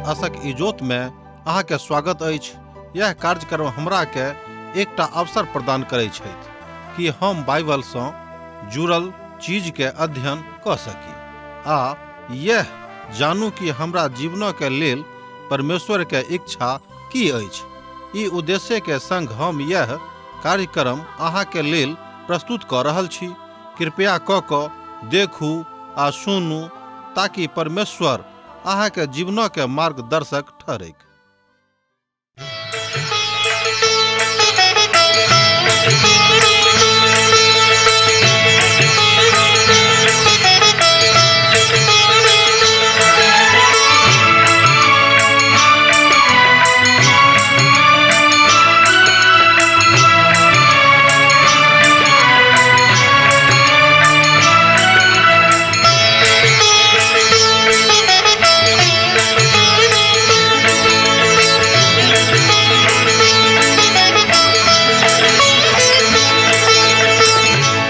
आशक इजोत में अहाँ के स्वागत अछि। यह कार्यक्रम हमरा के एकटा अवसर प्रदान करैत छथि कि हम बाइबल सँ जुड़ल चीज के अध्ययन क सकी आ यह जानू कि हमरा जीवन के लेल परमेश्वर के इच्छा की अछि। ई उद्देश्य के संग हम यह कार्यक्रम अहाँ के लेल प्रस्तुत क रहल छी। कृपया क देखू आ सुनू ताकि परमेश्वर अहाँ के जीवन के मार्गदर्शक ठहरे।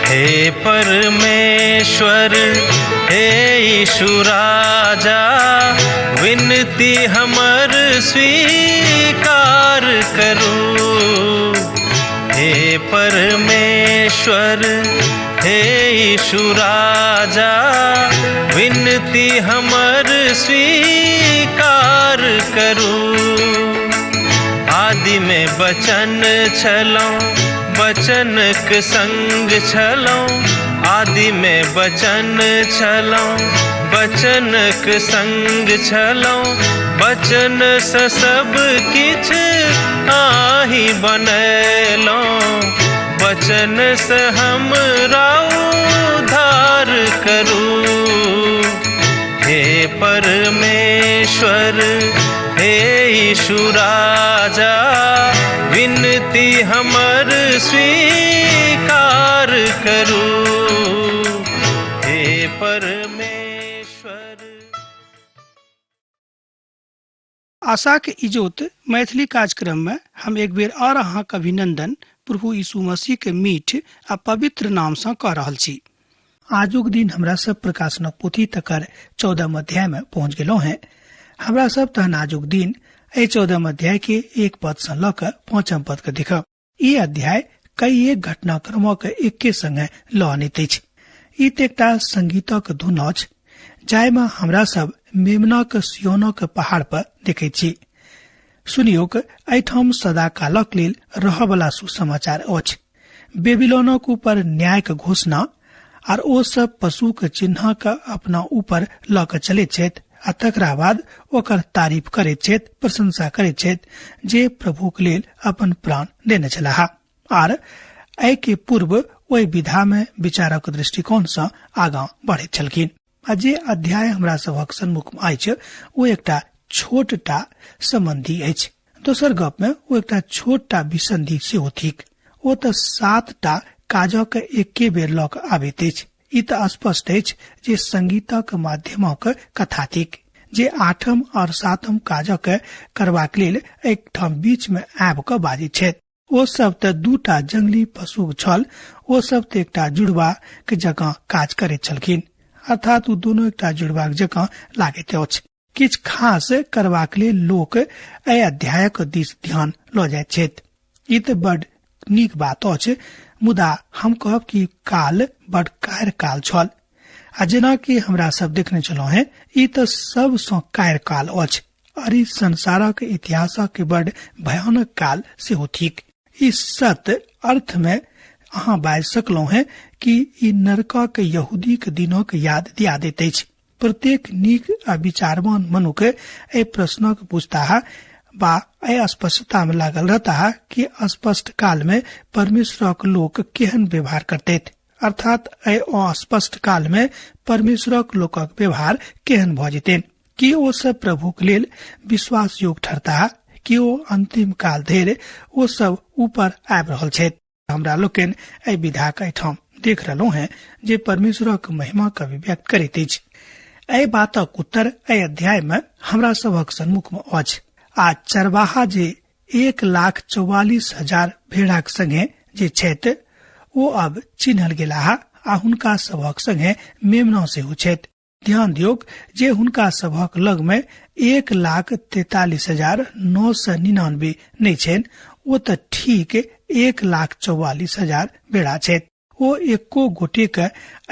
हे परमेश्वर, हे यीशु राजा, विनती हमर स्वीकार करू। हे परमेश्वर, हे यीशु राजा, विनती हमर स्वीकार करू। आदि में बचन छलौं, बचनक संग छलौं। आदि में बचन छलौं, बचनक संग छलौं। बचन सँ सब किछ आहि बनैलौं। बचन सँ हमरा उद्धार करू। हे परमेश्वर, हे यीशु राजा, विनती हमर स्वीकार करू। हे परमेश्वर। आशा के इजोत मैथिली कार्यक्रम में हम एक बेर और अहाँक अभिनंदन प्रभु यीशु मसीह के मीठ आ पवित्र नाम से कह रहल छी। आजुक दिन हमरा सब प्रकाशन पोथी तकर 14 अध्याय में पहुंच गेलौ हैं। हमरा सब तहन आजुक दिन 14 अध्याय के 1 पद से ल क 5 पद के देखब। ई अध्याय कई एक घटनाक्रम के एके संगे ल अनैत अछि। ई त एकटा संगीतक धुन अछि जाहिमे हमरा सब मेमनाक सियोनक पहाड़ पर देखैत छी। सुनियोक, एहिठाम सदा कालक लेल रहबला सुसमाचार अछि। बेबीलोनक ऊपर न्याय के घोषणा आर ओ सब पशु के चिन्ह के अपना ऊपर ल क चलैत छथि आ तकरा बाद ओकर तारीफ करैत छथि, प्रशंसा करैत छथि जे प्रभु के लेल अपन प्राण देने छलाह। आर एहि के पूर्व ओहि विधा में विचारक दृष्टिकोण से आगां बढ़ैत छलखिन। आ जे अध्याय हमरा सभक सम्मुख में अछि ओ एकटा छोटटा संबंधी अछि। दोसर गप में ओ एकटा छोटटा विसंधि सेहो थिक। ओ त 7टा काजक एके बेर ल क आबैत अछि। ई त स्पष्ट अछि जे संगीतक माध्यमक कथा थिक जे 8म और 7म काजक करबाक लेल एकठाम बीच में आबि क बाजैत छथि। ओ सब त 2टा जंगली पशु छल। ओ सब त एकटा जुड़वा के जकां काज करैत छलखिन, अर्थात ओ दोनों एकटा जुड़वा जकां लागैत अछि। किछ खास करबाक लेल लोक एहि अध्यायक दिस ध्यान ल जाइत छथि। ई त बड़ नीक बात अछि, मुदा हम कहब कि काल बड़ कायर काल छल। आ जेना कि हमरा सब देखने छलौं हैं, ई त सब सँ कायर काल अछि और ई संसारक इतिहासक के बड़ भयानक काल सेहो थिक। ई सत अर्थ में अहाँ बाजि सकलौं हैं कि ई नरकक यहूदी के दिनक याद दिया दैत अछि। प्रत्येक नीक आ विचारवान मनुख एहि प्रश्नक पूछता बा एहि स्पष्टता में लागल रहता कि स्पष्ट काल में परमेश्वरक लोक केहन व्यवहार करतैथ, अर्थात एहि अस्पष्ट काल में परमेश्वरक लोकक व्यवहार केहन भ जेतैन। कि ओ सब प्रभु के लेल विश्वास योग्य ठहरता, कि ओ अंतिम काल धरि ओ सब ऊपर आबि रहल छथि। हमरा लोकनि एहि विधा के एहिठाम देख रहलौं हैं जे परमेश्वरक महिमा के अभिव्यक्त करैत अछि। एहि बातक उत्तर एहि अध्याय में हमरा सभक सम्मुख में अछि। आ चरवाहा जे 1,44,000 भेड़ाक संगे जे छथि ओ अब चिन्हल गेलाह आ हुनका सभक संगे मेमना सेहो छथि। ध्यान दियोग जे हुनका सभक लग में 1,43,999 नहीं छेन, वो तो ठीक 1,44,000 बेड़ा छे। वो एको गोटे के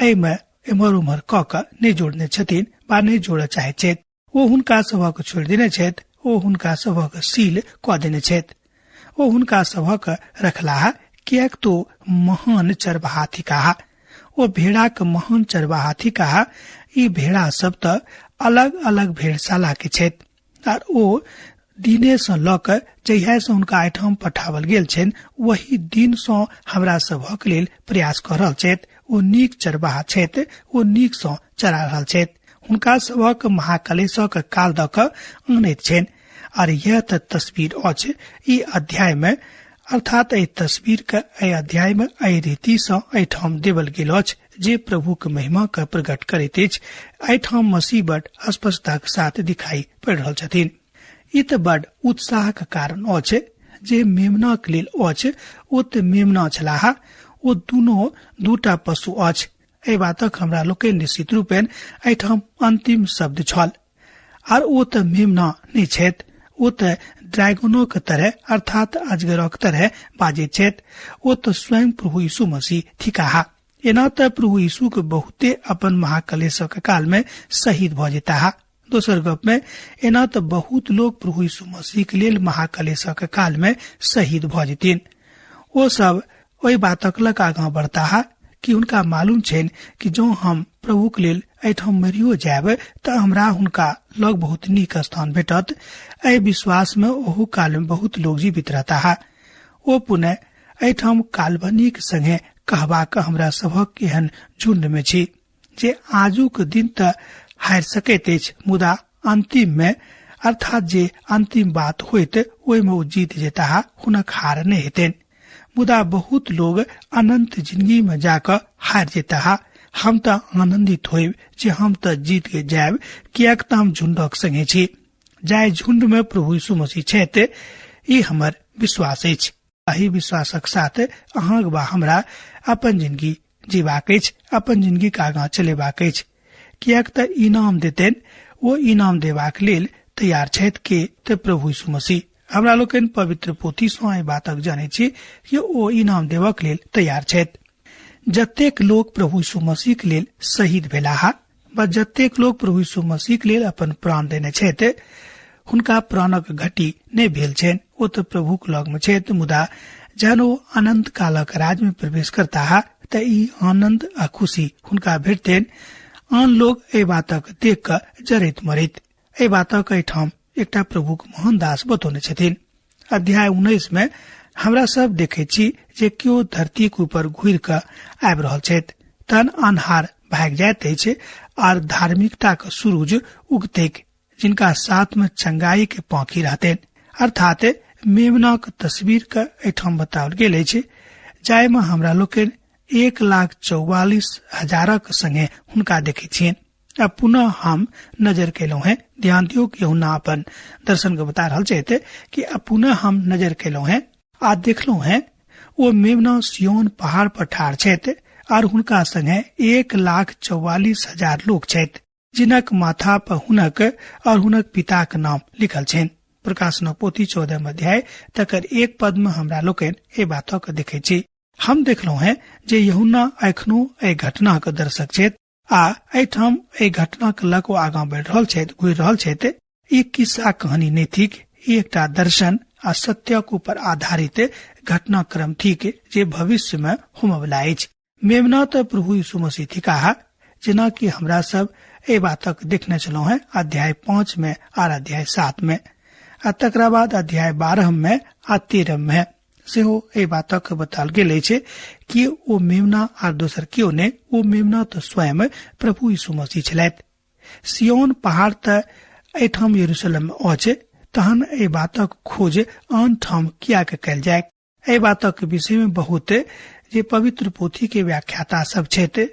एमे एमर उमर क नहीं जोड़ने छथिन बा नहीं जोड़ चाहे छेत। वो हुनका सभक छोड़ देने छेत, वो हुनका सभक सील क देने छेत। वो हुनका सभक रखलाहा कियाक तो महान चरवाहा थी कहा। वो भेड़ा के महान चरवाहा थी कहा। ये भेड़ा सब तो अलग अलग भेड़शाला के छेत और वो दिने से लक जहिया से उनका आइटम पठावल गेल छेन वही दिन से हमरा सभक लेल प्रयास कर रहल छेत। वो नीक चरवाहा छेत, वो नीक से चरा रहल छेत। हुनका सभक महाकलेशक काल दक आनैत छेन और यह तस्वीर अछि ई अध्याय में, अर्थात ए तस्वीर के ए अध्याय में ए रीति से एठाम देवल गेल अछि जे प्रभु के महिमा के प्रकट करैत अछि। एठाम मसीह बड स्पष्टता के साथ दिखाई पड़ रहल छथिन। ई त बड उत्साह के कारण अछि जे मेमना के लेल अछि। ओ त मेमना छलाहा, ओ दुनो दूटा पशु अछि। ए बातक हमरा लोके निश्चित रूपेन एठाम अंतिम शब्द छल और ओ त मेमना नहीं छेत। वो तो ड्रैगनों के तरह अर्थात अजगरों के तरह बाजे छेत। वो तो स्वयं प्रभु यीशु मसीह थी कहा। एना तो प्रभु यीशु के बहुते अपन महाकलेश के काल में शहीद भ जेता हा। दोसर गप में एना तो बहुत लोग प्रभु यीशु मसीह के लिए महाकलेश के काल में शहीद भ जेतिन। वो सब वही बातक लक आगा बढ़ता हा कि उनका मालूम छेन कि जो हम प्रभु के लेल एठाम मरियो जाब त हमरा हुनका लग बहुत नीक स्थान भेटत। ए विश्वास में ओहू काल में बहुत लोग जीवित रहता है। ओ पुनः एठाम काल्पनिक संगे कहबा के हमरा सभक एहन झुंड में छी जे आजुक दिन त हार सकैत अछि, मुदा अंतिम में अर्थात जे अंतिम बात होइत ओहि में ओ जीत जेता है, हुनक हार नहीं हेतेन। मुदा बहुत लोग अनंत जिंदगी में जाकर हार जेता है। हम त आनंदित होइब जे हम त जीत के जायब, कियाक त हम झुंडक संगे छी। जाय झुंड में प्रभु यीशु मसीह छेत, ई हमर विश्वास अछि। एही विश्वासक साथ अहाँक बा हमरा अपन जिंदगी जीबाक अछि, अपन जिंदगी के आगां चलेबाक अछि। कियाक त इनाम देतेन, वो इनाम देबाक लेल तैयार छथि के त प्रभु यीशु मसीह। हमरा लोकन पवित्र पोथी सँ एहि बातक जानै छी कि ओ इनाम देबाक लेल तैयार छथि। जतेक लोग प्रभु यीशु मसीह के लेल शहीद भेला हा, व जतेक लोग प्रभु यीशु मसीह के लेल अपन प्राण देने छथि, हुनका प्राणक घटी नहीं भेल छेन। वो तो प्रभु के लग में छथि, मुदा जहन ओ अनंत कालक राज में प्रवेश करता हा त ई आनंद आ खुशी हुनका भेटतेन। आन लोग ए बातक देख क जरैत मरैत। ए बातक एठाम एकटा प्रभु के महान दास बतौने छथिन। अध्याय 19 में हमरा सब देखे छी जे क्यों धरती के ऊपर घुर क आबि रहल छथि। तन अन्हार भाग जाइत अछि और धार्मिकता के सूरज उगतेक, जिनका साथ में चंगाई के पाखी रहतेन। अर्थात मेमना के तस्वीर के एठाम बताओल गेल अछि, जाय में हमरा लोकन 1,44,000 संगे हुनका देखे छियन। अब पुनः हम नजर केलहुं हैं, ध्यान दियो कि हुना अपन दर्शन के बता रहल छथि कि अब पुनः हम नजर केलहुं हैं आ देखलहुं हैं वो मेमना सियोन पहाड़ पर ठाड़ छथि और हुनका संगे 1,44,000 लोग छथि, जिनक माथा पर हुनक और हुनक पिता के नाम लिखल छनि। प्रकाशनक पोथी 14 अध्याय तकर 1 पद में हमरा लोकन ए बातक देखे छी। हम देखलहुं हैं जे यूहन्ना एखनो ए घटना के दर्शक छथि आ एठाम ए घटना के लक आगां बढ़ रहल छथि, घुरि रहल छथि। ई किस्सा कहानी नहीं थिक, ई एकटा दर्शन आ सत्य के ऊपर आधारित घटनाक्रम थिक जे भविष्य में होमय वाला अछि। मेमना तो प्रभु यीशु मसीह थी कहा, जेना कि हमरा सब ए बातक देखने चलो हैं अध्याय 5 में और अध्याय 7 में। तकरा बाद अध्याय 12 में आ 13 में सेहो ए बातक बताल गेल अछि कि ओ मेमना और दोसर कियो ने, ओ मेमना तो स्वयं प्रभु यीशु मसीह छलथि। सियोन पहाड़ त एठाम यरूशलेम में अछि, तहन ए बातक खोज आन ठाम किया के कयल जाय। ए बातक विषय में बहुत जे पवित्र पोथी के व्याख्याता सब छथि,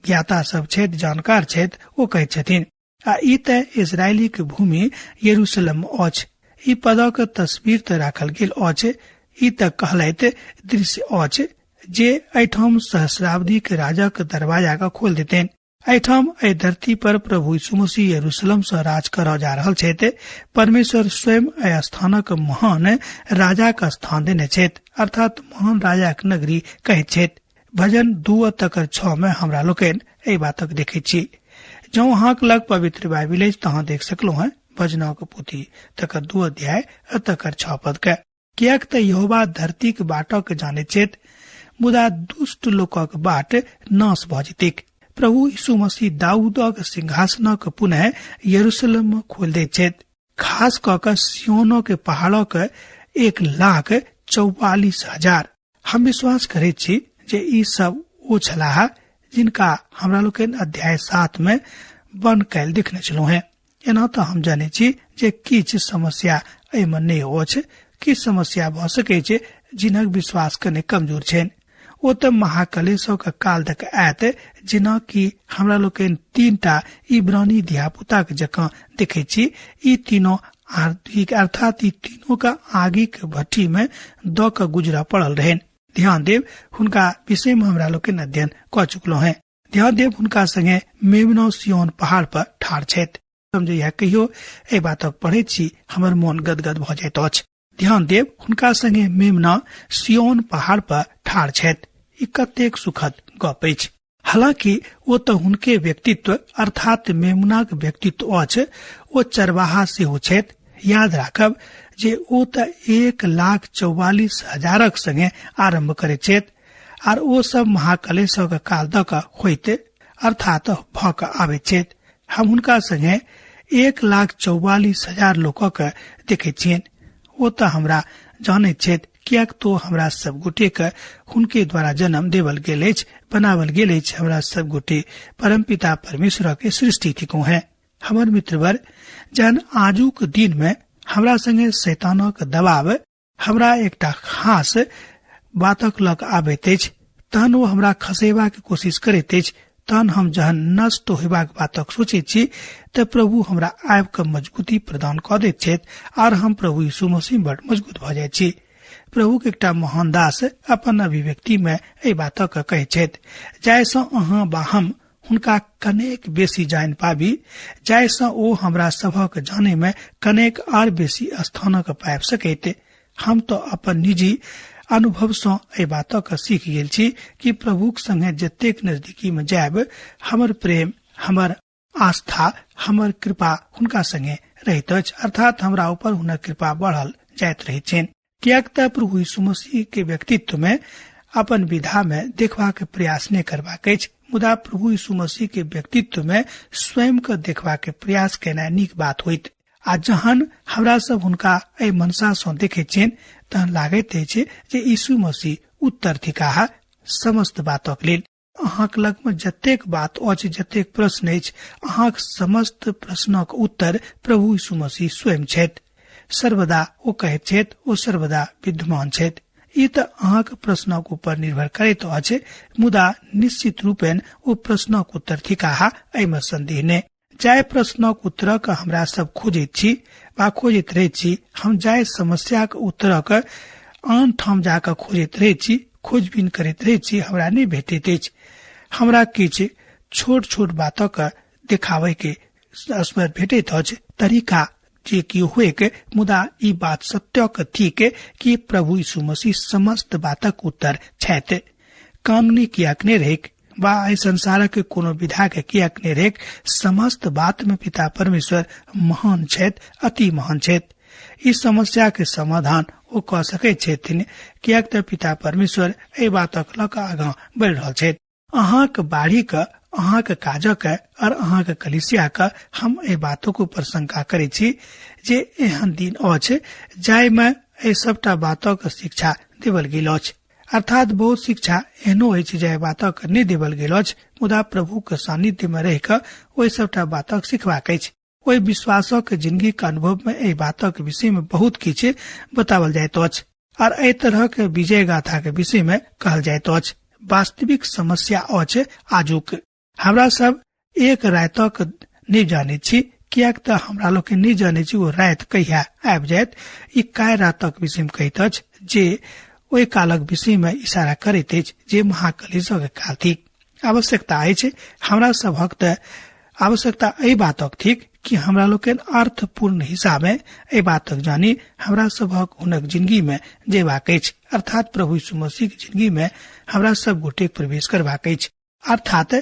ज्ञाता सब छथि, जानकार छथि, ओ कहै छथिन आ ई त इजरायली के भूमि यरूशलेम अछि। ई पदक तस्वीर त राखल गेल अछि, ई त कहलैत दृश्य अछि जे एठाम सहस्राब्दी के राजा के दरवाजा का खोल देतेन। एठाम एहि धरती पर प्रभु यीशु मसीह यरूशलेम से राज कर जा रहल छथि। परमेश्वर स्वयं एहि स्थानक महान राजा का स्थान देने छथि, अर्थात महान राजा के नगरी कहैत छथि। भजन 2:6 में हमरा लोकनि एहि बातक देखै छी। जो अहाँक लग पवित्र बाइबिल अछि तहाँ देख सकलो हैं भजनक पोथी तकर 2 अध्याय तकर 6 पद के। कियाक त यहोवा धरती के बाटक जाने छथि, मुदा दुष्ट लोकक बाट नाश भ जेतैक। प्रभु यीशु मसीह दाऊदक सिंहासनक पुनः यरूशलेम में खोल दैत छथि, खास क के सियोनो के पहाड़क 1,44,000। हम विश्वास करैत छी जे ई सब ओ छलाह जिनका हमरा लोकनि अध्याय 7 में बन कैल देखने छलहुँ हैं। एना तो हम जाने छी जे किछ समस्या एहिमे नहि अछि, किछ समस्या भ सकै छै जिनक विश्वास कने कमजोर छनि। ओ त महाकलेशक काल तक आयत, जेना कि हमरा लोकनि 3टा इब्रानी धियापुता के जकां देखे छी। ई तीनों अर्थात ई तीनों का आगि के भट्टी में द क गुजरा पड़ल रहन। ध्यान देव हुनका विषय में हमरा लोकनि अध्ययन क चुकलो हैं। ध्यान देव हुनका संगे मेमना सियोन पहाड़ पर ठाढ़ छथि। समझैया कहियो एहि बातक पढ़ै छी हमर मोन गदगद भ जाइत अछि। ध्यान देव हुनका संगे मेमना सियोन पहाड़ पर ठाढ़ छथि। ई कतेक सुखद गप अछि। हालांकि वो तो हुनके व्यक्तित्व अर्थात मेमनाक व्यक्तित्व अछि। ओ चरवाहा सेहो छथि। याद राखब जे ओ त 1,44,000 संगे आरंभ करे छथि आर ओ सब महाकलेशक काल दक होते अर्थात भ क आबे छथि। हम हुनका संगे 1,44,000 लोकक देखे छियनि। ओ त हमरा जाने छथि, कियाक तो हमरा सब गोटे के हुनके द्वारा जन्म देवल गेल अछि, बनावल गेल अछि। हमरा सब गोटे परमपिता परमेश्वर के सृष्टि थिको है। हमर मित्रवर, जहन आजुक दिन में हमरा संगे शैतानक दबाव हमरा एकटा खास बातक लग आबैत अछि, तहन ओ हमरा खसेबा के कोशिश करैत अछि, तहन हम जहन नष्ट होबाक बातक सोचे छी त प्रभु हमरा आबि क मजबूती प्रदान क दैत छथि और हम प्रभु यीशु मसीह बड़ मजबूत भ जाय छी। प्रभु के एकटा महान दास अपन अभिव्यक्ति में एहि बातक कहै छथि, जाहिसँ अहाँ वा हम हुनका कनेक बेसी जानि पाबी, जाहिसँ ओ हमरा सभक जाने में कनेक और बेसी स्थानक पाबि सकैत। हम तो अपन निजी अनुभव से एहि बातक सीख गेल छी कि प्रभुक संगे जतेक नजदीकी में जायब, हमर प्रेम, हमर आस्था, हमर कृपा हुनका संगे रहैत अछि, अर्थात हमरा ऊपर हुनकर कृपा बढ़ल जाइत रहैत छनि। कियाक त प्रभु यीशु मसीह के व्यक्तित्व में अपन विधा में देखबाक प्रयास नहि करबाक अछि, मुदा प्रभु यीशु मसीह के व्यक्तित्व में स्वयं के देखबाक प्रयास केनाइ नीक बात होइत। आ जहन हमरा सब हुनका एहि मनसा सँ देखे छियनि तहन लागैत अछि जे यीशु मसीह उत्तर थिकाह समस्त बातक लेल। अहाँक लग में जतेक बात अछि, जतेक प्रश्न अछि, अहाँक समस्त प्रश्नक उत्तर प्रभु यीशु मसीह स्वयं छथि। सर्वदा ओ कहैत छथि, ओ सर्वदा विद्यमान छथि। ई त अहाँक प्रश्नक ऊपर निर्भर करैत अछि, मुदा निश्चित रूपेण ओ प्रश्नक उत्तर थिकाह, एहिमे संदेह नहि। जाय प्रश्नक उत्तरक हमरा सब खोजैत छी वा खोजैत रहैत छी, हम जाय समस्याक उत्तरक आन ठाम जाकर खोजैत रहैत छी, खोजबीन करैत रहैत छी, हमरा नहि भेटैत अछि। हमरा किछु छोट छोट बातक देखावे के स्मरण भेटैत अछि, तरीका जे कि हुएक, मुदा ई बात सत्यक थिक कि प्रभु यीशु मसीह समस्त बातक उत्तर छथि। कानूनी कियाक नहि रहेक वा एहि संसारक कोनो विधा के कियाक नहि रहेक, समस्त बात में पिता परमेश्वर महान छथि, अति महान छथि। इस समस्या के समाधान ओ क सकै छथिन, कियाक त पिता परमेश्वर एहि बातक लऽ कऽ आगाँ बढ़ि रहल छथि। अहाँक बाढ़ी क, अहाँक काजक और अहाँक कलिसिया क हम एहि बातक ऊपर शंका करै छी जे एहन दिन अछि जाय में एहि सबटा बातक शिक्षा देवल गेल अछि, अर्थात बहुत शिक्षा एहनो अछि जे बातक नहि देवल गेल अछि, मुदा प्रभु के सानिध्य में रहि कऽ ओहि सबटा बातक सिखबाक अछि। ओहि विश्वासक जिंदगी के अनुभव में एहि बातक विषय में बहुत किछु बतावल जाइत अछि और एहि तरह के विजय गाथा के विषय में कहल जाइत अछि। वास्तविक समस्या अछि आजुक हमरा सब एक रातक नहि जाने छी, कियाक त हमरा लोग नहीं जाने छी वो रात कहिया आबि जायत। ई काय रातक विषय में कहैत अछि जे ओहि कालक विषय में इशारा करैत अछि जे महाकलेशक काल थिक। आवश्यकता अछि हमरा सभक त आवश्यकता एहि बातक थिक कि हमरा लोकन अर्थपूर्ण हिसाब में एहि बातक जानी हमरा सभक हुनक जिंदगी में जेबाक अछि, अर्थात प्रभु यीशु मसीह के जिंदगी में हमरा सब गोटे प्रवेश करबाक अछि। अर्थात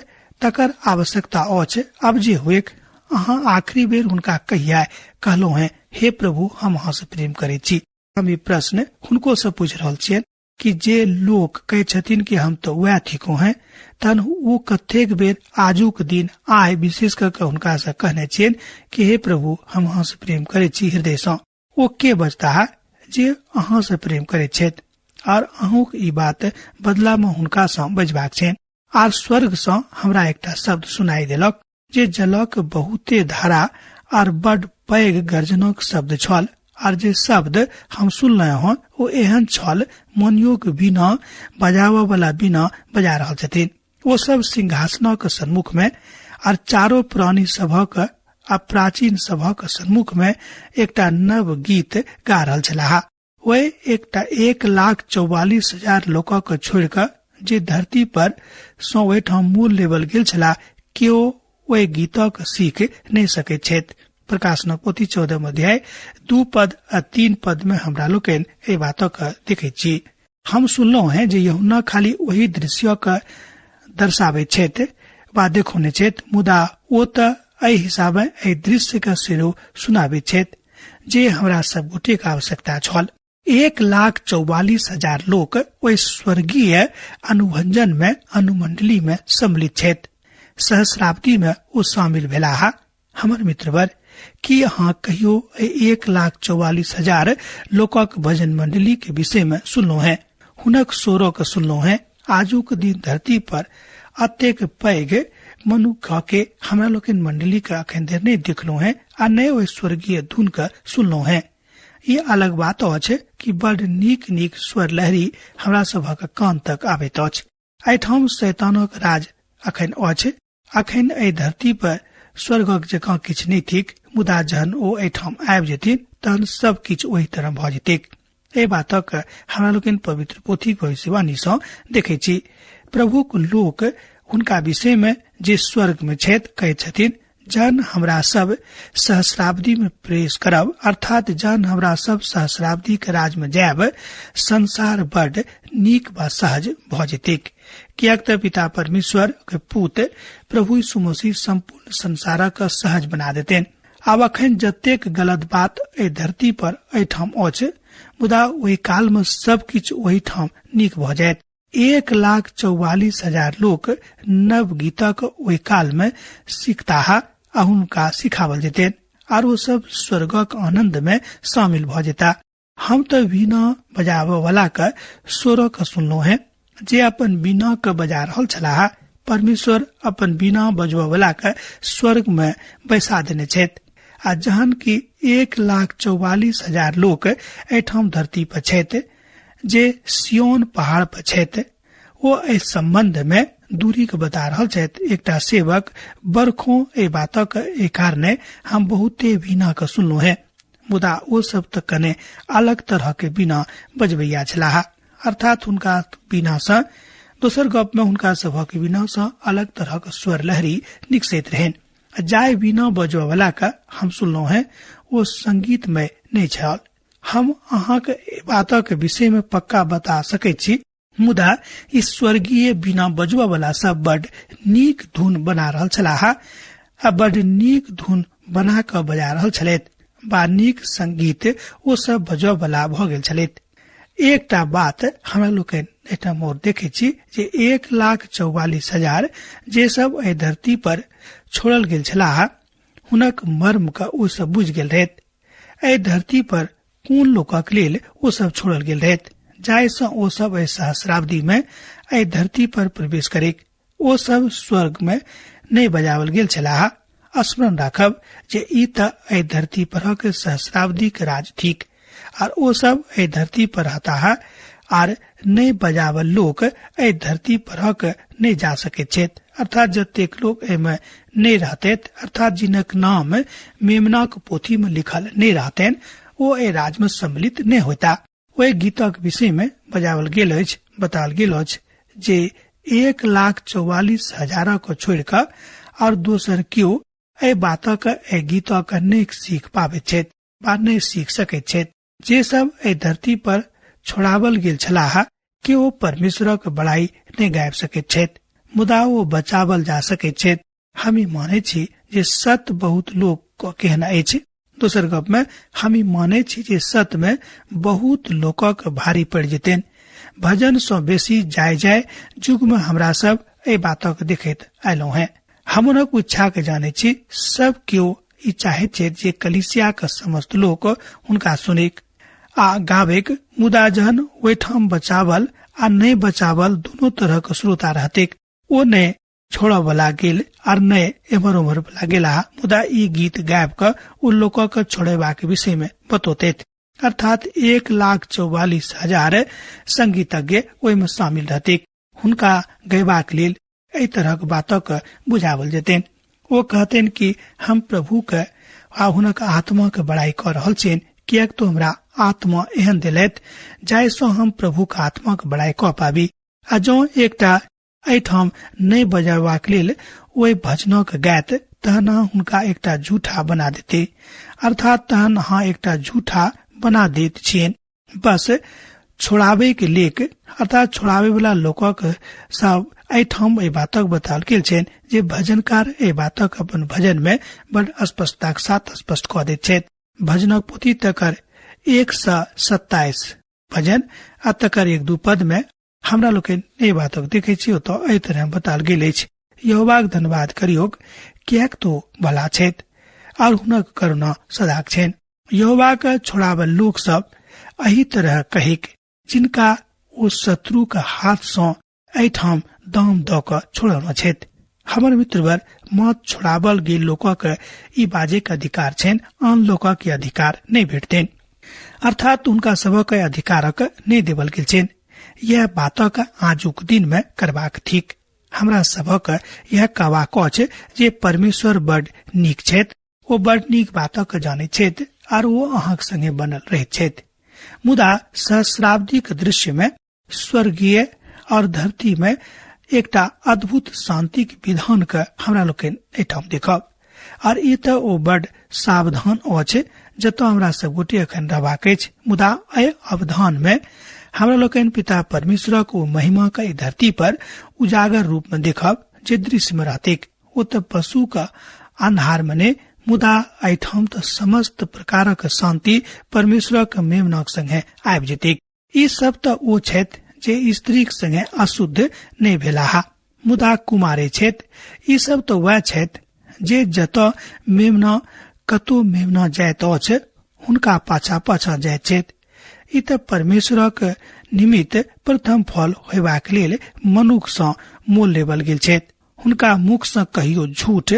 तकर आवश्यकता अछि। अब जे हुए अहाँ आखिरी बेर हुनका कहिया कहलो हैं, हे प्रभु हम अहाँ से प्रेम करे छी। हम ये प्रश्न हुनको से पूछ रहल छियन कि जे लोग कहे छथिन कि हम तो वह थिको हैं, तन वो कतेक बेर आजुक दिन आय विशेष करके हुनका से कहने छियन कि हे प्रभु हम अहाँ से प्रेम करे छी हृदय से। वो के बचता है जे अहाँ से प्रेम करे छथि और अहूँ ई बात बदला में हुनका से बजबाक छै। आर स्वर्ग से हमरा एकटा शब्द सुनाई देलक जे जलक बहुते धारा और बड़ पैघ गर्जनक शब्द छल, और जे शब्द हम सुन रहे हो वो एहन छल मनियोक बिना बजावा वाला बिना बजा रहल छथिन। वो सब सिंहासनक सम्मुख में और चारों प्राणी सभक आ प्राचीन सभक सम्मुख में एकटा नव गीत गा रहल छलाह। वे एकटा 1,44,000 लोकक छोड़ कर जे धरती पर सो ओहिठाम मूल लेवल गेल छला केओ वे गीतक सीख नहीं सके छथि। प्रकाशनक पोथी 14 अध्याय 2 पद आ 3 पद में हमरा लोकन ए बातक देखे छी। हम सुनलो हैं जे यूहन्ना खाली वही दृश्य का दर्शावे छथि वा देखौने छथि, मुदा ओ त एहि हिसाबे एहि दृश्य का सेहो सुनावे छथि जे हमरा सब गोटे के आवश्यकता छल। 1,44,000 लोग ओहि स्वर्गीय अनुभंजन में अनुमंडली में सम्मिलित छथि। सहस्राब्दी में ओ शामिल भेलाहा। हमर मित्रवर कि अहाँ कहियो 1,44,000 लोकक भजन मंडली के विषय में सुनलो है, हुनक सोरक सुनलो है। आजुक दिन धरती पर अतेक पैघ मनुख के हमरा लोकन मंडली का अखन देर नहीं देखलो है आ नए ओहि स्वर्गीय धुन का सुनलो है। ये अलग बात अछि कि बड़ नीक नीक स्वर लहरी हमरा सभक कान तक आबैत अछि। एहिठाम शैतानक राज अखन अछि। अखन एहि धरती पर स्वर्गक जकाँ किछु नहीं थिक, मुदा जहन ओ एहिठाम आबि जेथिन तहन सब किछु ओहि तरह भ जेतैक। एहि बातक हमरा लोकन पवित्र पोथी भविष्यवाणी सँ देखै छी। प्रभुक लोक हुनका विषय में जे स्वर्ग में छथि कहै छथिन, जहन हमरा सब सहस्राब्दी में प्रवेश करब, अर्थात जहन हमरा सब सहस्राब्दी के राज में जायब, संसार बड़ नीक व सहज भ जेतैक। कियाक त पिता परमेश्वर के पुत्र प्रभु यीशु मसीह संपूर्ण संसारक सहज बना देतेन। आब अखन जतेक गलत बात ए धरती पर एहिठाम अछि, मुदा ओहि काल में सब किछु ओहि ठाम नीक भ जायत। 1,44,000 लोग नव गीतक ओहि काल में सीखता आ हुनका सिखावल जेतेन और वो सब स्वर्गक आनंद में शामिल भ जेता। हम तो वीणा बजावे वाला का सोरक सुनलो है जे अपन वीणा के बजा रहल छलाह। परमेश्वर अपन वीणा बजवा वाला का स्वर्ग में बैसा देने छथि। आ जहन की 1,44,000 लोग एठाम धरती पर छथि जे सियोन पहाड़ पर छथि, वो इस संबंध में दूरी के बता रहल छथि। एकटा सेवक बरखों ए बातक ए कारणे हम बहुते वीणा के सुनलो है, मुदा वो सब तक कने अलग तरह के वीणा बजबैया छलाह। अर्थात हुनका वीणा से दोसर गप में हुनका सभक वीणा से अलग तरह के स्वर लहरी निकसैत रहन। जाय वीणा बजवा वाला का हम सुनलो है वो संगीत में नहीं छल। हम अहाँ के बातक विषय में पक्का बता सकै छी, मुदा इस स्वर्गीय वीणा बजवा वाला सब बड़ नीक धुन बना रहल छलाह आ बड़ नीक धुन बना के बजा रहल छलैथ बा नीक संगीत वो सब बजवा वाला भ गेल छलैथ। एकटा बात हमरा लोकन एटा मोर देखे छी जे 1,44,000 जे सब एहि धरती पर छोड़ल गेल छलाह, हुनक मर्म का ओ सब बुझ गेल रहैत। एहि धरती पर कोन लोकक लेल ओ सब छोड़ल गेल रहैत, जाय सँ ओ सब एहि सहस्राब्दी में एहि धरती पर प्रवेश करेक। ओ सब स्वर्ग में नहीं बजावल गेल छलाह। स्मरण राखब जे ई त एहि धरती पर के सहस्राब्दी के राज थिक, और ओ सब एहि धरती पर रहता है और नहीं बजावल लोग एहि धरती पर के नहीं जा सके छथि। अर्थात जतेक लोग एमे नहीं रहते, अर्थात जिनक नाम मेमनाक पोथी में लिखल नहीं रहते, वो ए राज में सम्मिलित नहीं होता। वह गीतक विषय में बजावल गेल अछि, बताल गेल अछि जे 1,44,000 को छोड़ कर और दोसर क्यों ए बातक ए गीतक नहीं सीख पावे छेत बा नहीं सीख सके छेत। जे सब ए धरती पर छोड़ावल गेल छलाह कि वो परमेश्वरक बड़ाई नहीं गायब सके छेत, मुदा वो बचावल जा सके छेत। हमी माने छी जे सत बहुत लोग को कहना अछि। दोसर गप में हमी माने छी जे सत में बहुत लोकक भारी पड़ जेतेन। भजन सो बेसी जाय जुग में हमरा सब ए बातक देखैत आयलौ हैं। हमनक इच्छा के जाने छी सब क्यों ई चाहे छे जे कलिसिया के समस्त लोग उनका सुनिक आ गावेक, मुदा जहन ओठाम बचावल आ नहीं बचावल दोनों तरह के श्रोता रहते ओ ने छोड़ा वाला गेल और नए एमर उमर वाला गेला, मुदा ई गीत गायब कर उन लोगों के छोड़ेबा के विषय में बतोते। अर्थात 1,44,000 संगीतज्ञ ओहि में शामिल रहते। हुनका गयबाक लेल एहि तरह के बातक बुझावल जेतेन। वो कहतेन कि हम प्रभु के आ हुनक आत्मा के बड़ाई कर रहल छेन, कियाक तो हमरा आत्मा एहन दिलैत जाय सो हम प्रभु के आत्मा के बड़ाई क पाबी। आ जो एकटा एठाम नहीं बजाबाक लेल ओहि भजनक गैत तहन हुनका एकटा झूठा बना देते। अर्थात तहन अहाँ एकटा झूठा बना देत छियन। बस छोड़ावे के लेक अर्थात छोड़ावे वाला लोकक सब एठाम ए बातक बताल गेल छेन जे भजनकार ए बातक अपन भजन में बड़ स्पष्टता के साथ स्पष्ट क दैत छथि। भजनक पोथी तकर 127 भजन आ तकर 1-2 पद में हमरा लोग ए बातक देखे छी तो एहि तरह बताल गेल अछि। यहोवाक धन्यवाद करियोक, कियाक तो भला छथि और हुनक करुणा सदाक छेन। यहोवा के छोड़ावल लोग सब एही तरह कहिक जिनका ओ शत्रु के हाथ से एठाम दाम द क छोड़ना छथि। हमर मित्रवर मत छोड़ावल गेल लोक के ई बाजे के अधिकार छेन, आन लोक के अधिकार नहीं भेटतेन। अर्थात उनका सबक अधिकारक नहीं देवल गेल छेन। यह बातक आजुक दिन में करबाक थिक। हमरा सबक यह कहबाक अछि जे परमेश्वर बड़ नीक छथि, ओ बड़ नीक बातक जाने छथि और वो अहाँक संगे बनल रहैत छथि। मुदा सहस्राब्दिक दृश्य में स्वर्गीय और धरती में एकटा अद्भुत शांति के विधान के हमरा लोकन एठाम देखब और ई त ओ बड़ सावधान अछि जतऽ हमरा सब गोटे अखन रहबाक अछि। मुदा एहि अवधान में हमरा लोकन पिता परमेश्वर को महिमा के धरती पर उजागर रूप में देखब जे दृश्य में रहते। वो त पशु का अंधार मने, मुदा एठाम त समस्त प्रकारक शांति परमेश्वर के मेमनक संगे आबि जेते। ई सब त ओ छथि जे स्त्री संगे अशुद्ध नहीं भेलाहा, मुदा कुमारे छथि। ई सब तो वह छथि जे जतऽ मेमना कतो मेमना जाइत अछि हुनका पाछा पाछा जाइत छथि। ई त परमेश्वरक निमित्त प्रथम फल होयबाक लेल मनुख सँ मोल लेवल गेल छथि। हुनका मुख सँ कहियो झूठ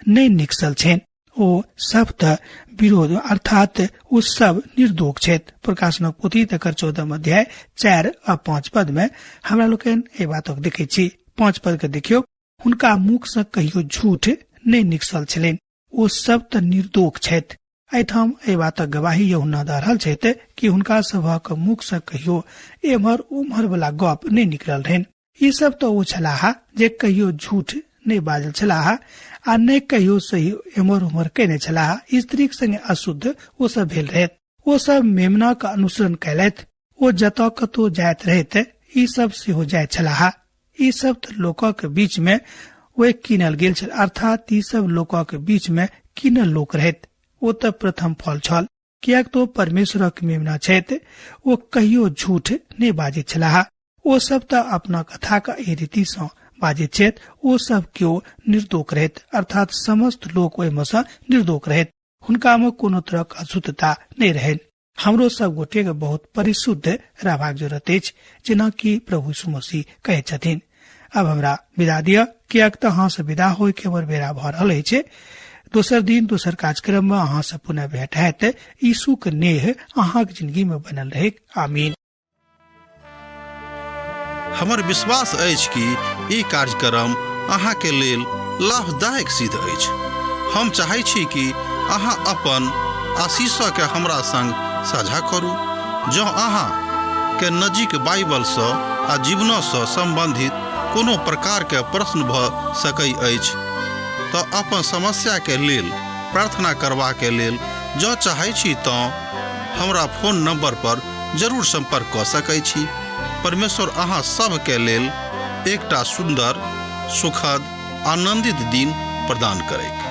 नहीं निकसल छनि। ओ सब त विरोध अर्थात ओ सब निर्दोष छथि। प्रकाशनक पोथी तकर 14 अध्याय 4 आ 5 पद में हमरा लोकन ए बातक देखे छी। 5 पद के देखियो, हुनका मुख सँ कहियो झूठ नहीं निकसल छलनि, ओ सब त निर्दोष छथि। एठाम ए बातक गवाही यूहन्ना द रहल छथि कि हुनका सभक मुख सँ कहियो एम्हर उम्हर वाला गप नहीं निकलल रहनि। ई सब तो ओ छलाहा जे कहियो झूठ नहीं बाजल छलाहा आ नहीं कहियो सही एम्हर उम्हर केने छलाहा। स्त्री संगे अशुद्ध ओ सब भेल रहत। ओ सब मेमना का अनुसरण कैलथि। ओ जतऽ कतौ जाइत रहत ई सब सेहो जाइत छलाहा। ई सब त लोकक के बीच में वे कीनल गेल छल, अर्थात ई सब लोकक के बीच में कीनल लोक रहत। ओ त प्रथम फल छल, कियाक तो परमेश्वरक मेमना छथि। ओ कहियो झूठ नहीं बाजैत छलाहा। ओ सब त अपना कथा का ए रीति सँ बाजैत छथि। ओ सब क्यों निर्दोष रहत, अर्थात समस्त लोक ओहि में सँ निर्दोष रहत। हुनका में कोनो तरह अशुद्धता नहीं रहन। हमरो सब गोटे के बहुत परिशुद्ध रहबाक जरूरत अछि, जेना कि प्रभु यीशु मसीह कहै छथिन। अब हमरा विदा दिअ, कियाक त अहाँ से विदा होय के हमर बेरा भ रहल अछि। दोसर दिन दोसर कार्यक्रम में अहाँ से पुनः भेंट हैत। यीशु के नेह अहाँक जिंदगी में बनल रहे। आमीन। हमर विश्वास अछि कि ई कार्यक्रम अहाँ के लेल लाभदायक सिद्ध अछि। हम चाहै छी कि अहाँ अपन आशीषों के हमरा संग साझा करू। जँ अहाँ के नजीक बाइबल सँ आ जीवनों सँ संबंधित कोनो प्रकार के प्रश्न भऽ सकै अछि तऽ अपन समस्या के लेल प्रार्थना करबा के लेल जँ चाहै छी तऽ हमरा फोन नंबर पर जरूर संपर्क कऽ सकै छी। परमेश्वर अहाँ सबके लेल एकटा सुंदर, सुखद, आनंदित दिन प्रदान करैक।